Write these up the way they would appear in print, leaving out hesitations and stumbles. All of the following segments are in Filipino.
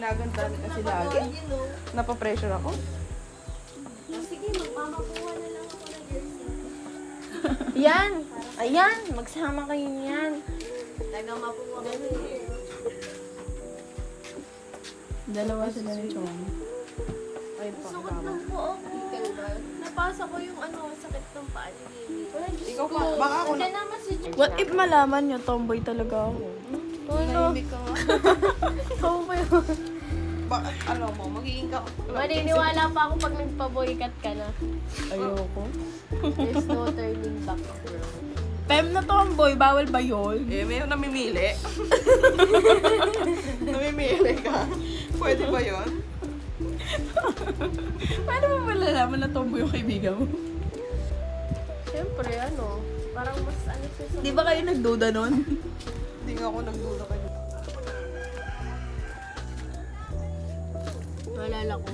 Ginagandaan kasi lagi. Napapressure ako. Sige, magpamakuha na lang ako ng jersey. Yan! Ayan! Magsama kayo niyan. Nagamapuha kami. Dalawa sila ni Chong. Ayun pa. Sakit ng buo ko. Napasa ko yung sakit ng paa ni Lily. Ikaw pa. Baka ako na. Nandiyan naman si Jun. What if malaman nyo, tomboy talaga ako? Nahimik ka nga. Tomboy. Bakit? Alam mo, magiging ka. Maniniwala pa ako pag nagpa-boycott ka na. Ayoko. There's no turning back, bro. Pem na tomboy, bawal ba yun? Eh, may namimili. Namimili ka. Pwede ba yun? Paano mo malalaman na tomboy yung kaibigan mo? Siyempre, parang mas siya sa... Di ba kayo nagduda nun? Hindi nga ako nagduda kayo. Naalala ko.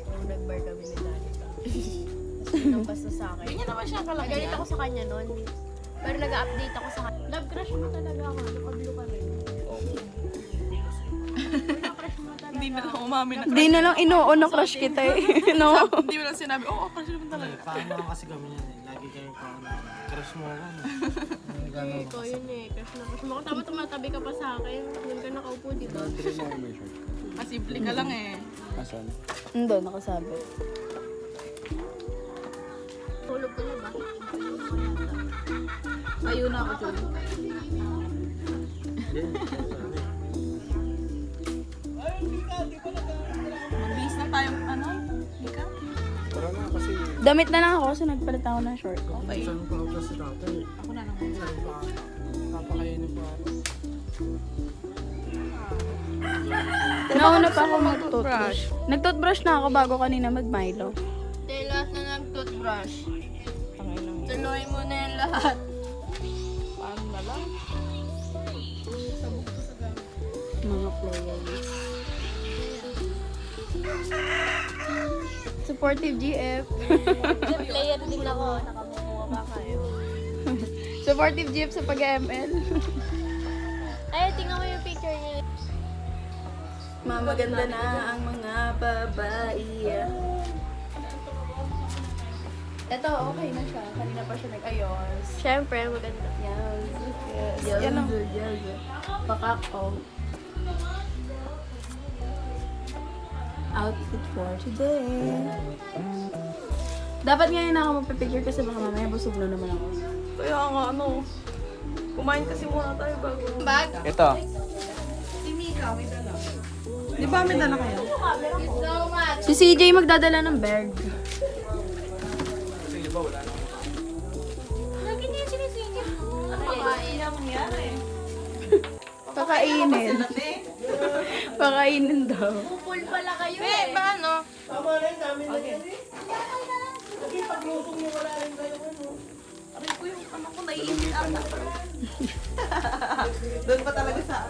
Kung nag-bar kami ni Danica. Tapos pinampas na sa akin. Ganyan naman siya kalaki. Nagalit ako sa kanya noon. Pero nag-update ako sa kanya. Love crush mo talaga ako. Nakablo ka rin. Crush mo talaga. Hindi na lang umamin na. Di na lang inuuna crush kita eh. No? Hindi mo lang sinabi, crush naman talaga. Paano kasi kami yan eh. Lagi kayo paano. Crush mo ako. Hindi ko yun eh. Crush na crush mo ako. Tapos tumatabi ka pa sa akin. Doon ka nakaupo dito. Simple ka lang eh. Asan? Hindi, nakasabi. Hulog ko na ba? Tayo na ako, Chod. Magbihis na tayong Mika? Tara na kasi. Damit na lang ako kasi nagpalit ako ng short. Okay. Saan pa ako sa tatay? Ako na lang. Saan pa? Papakainin pa ako. Nauna pa ako mag-toothbrush. Nag-toothbrush na ako bago kanina mag-Milo. Hindi, lahat na ng toothbrush. Tuloy mo na yung lahat. Paano na lang? Mga players. Supportive GF. Player din ako. Nakamukuha pa kayo. Supportive GF sa pag-ML. Ay, tingnan mo yung picture niya. Mamaganda na ang mga babae. Ito, okay na siya. Kanina pa siya nag-ayos. Siyempre, maganda. Yes. Yes. Yan lang. Yes. Pakako. Outfit for today. Dapat ngayon ako magpipicture kasi baka mamaya busog na naman ako. Kaya nga, kumain kasi muna tayo bago. Bag? Ito. Si Mika, may dala. Di ba may dala kayo? So much. Si CJ magdadala ng bag. Lagi niya yung sinisingit mo. Pakain. Pakainin. Pakainin daw. Pupul pala kayo eh. Paano? Aray ko yung ko naiinit ata. Doon pa talaga sa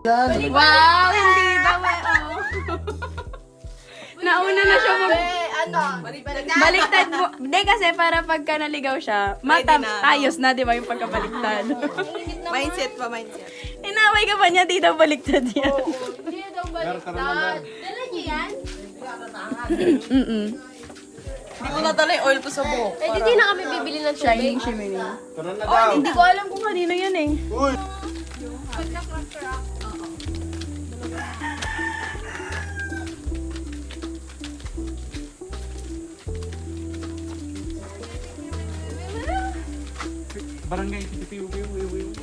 Wow! Hindi daw eh. Nauna na siya mag... Baliktad mo. Hindi kasi para pagka naligaw siya, ayos na, di ba, yung pagkabaliktad. mindset pa, mindset. Inaway ka pa niya, di daw baliktad yan. Hindi daw baliktad. Dala niyo yan? Mm-mm. Hindi ko nadala yung oil ko sa buhok. Eh, hindi na kami bibili ng tubig. Shining shimmery. Tara na daw. Hindi ko alam kung kanino yan eh. Uy! Barangay, piu piu piu piu.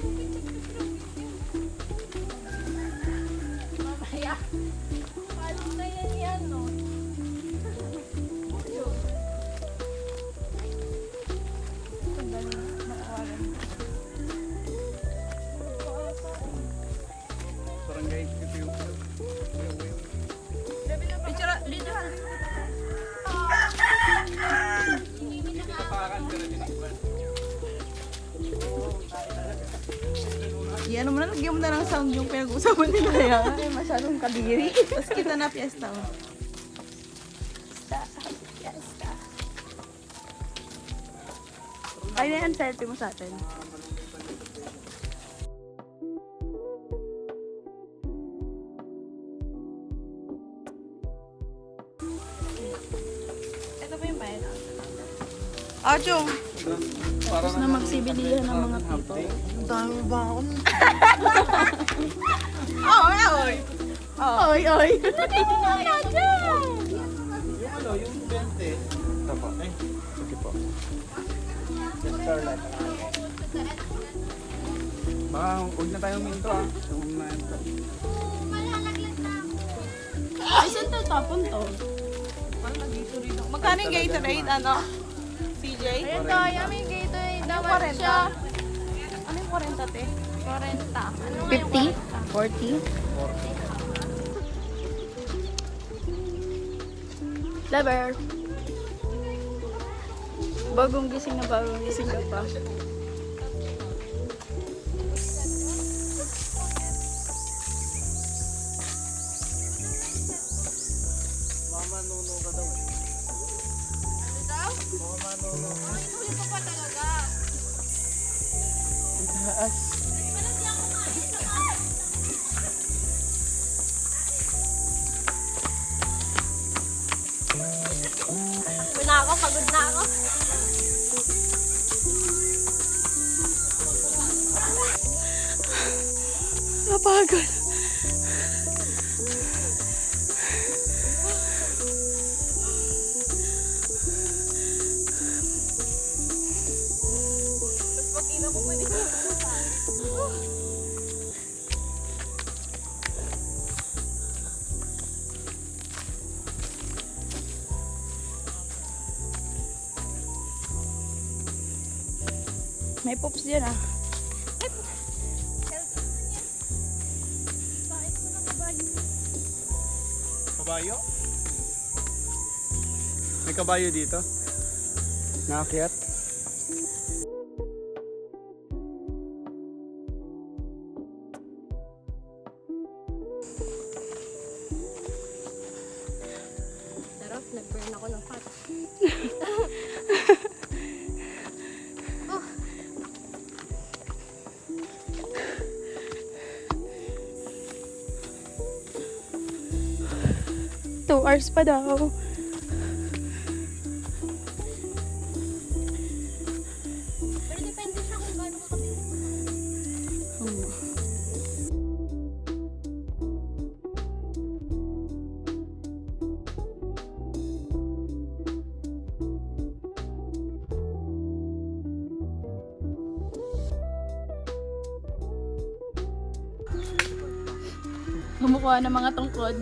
Paano kaya yan, no? Barangay, piu piu piu. Picture, dito ha. Tapakan ka na din. Yan mo na, lagyan mo na ng sound yung pinag-usapan nila yan. Ay, masyadong kadiri. Tapos kita na fiesta. Oh. Ay, na yan, selfie mo sa atin. Ito pa yung bayad. Ah, Chong. Tapos na magsibilihan ng mga people. Dami ba ako? Oy, oy. Oy, oy. Yung ano, yung 20. Ito po. Eh, sige po. The Starlight. Baka huwag na tayong minto ah. Huwag na ito. Ay, saan to tapon to? Magkano yung Gatorade, ano? CJ? Ayan tayo, may Gatorade daw siya. Ano yung 40, te? 40. Ano 50? 40? Lover. Bagong gising ka pa. Mama Nuno ka daw. Mama Nuno. Inulit ko pa talaga. Pagod na ako, pagod na ako. Napagod. May pops dyan ah. Kabayo? May kabayo dito? Naakyat? Sarap, nag-burn ako ng fat. Two hours pa daw. Pero depende siya kung gaano ka kabilis. Kumukuha ng mga tungkod.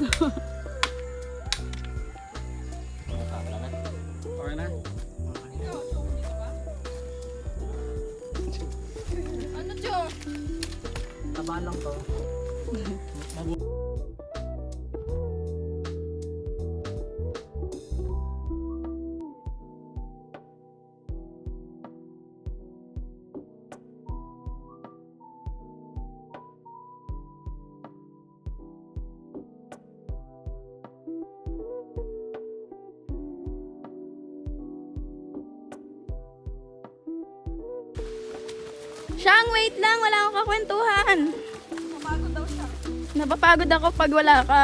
Okay na? Ano, Chong? Taba lang to. Siyang, wait lang. Wala akong kakwentuhan. Napapagod ako pag wala ka.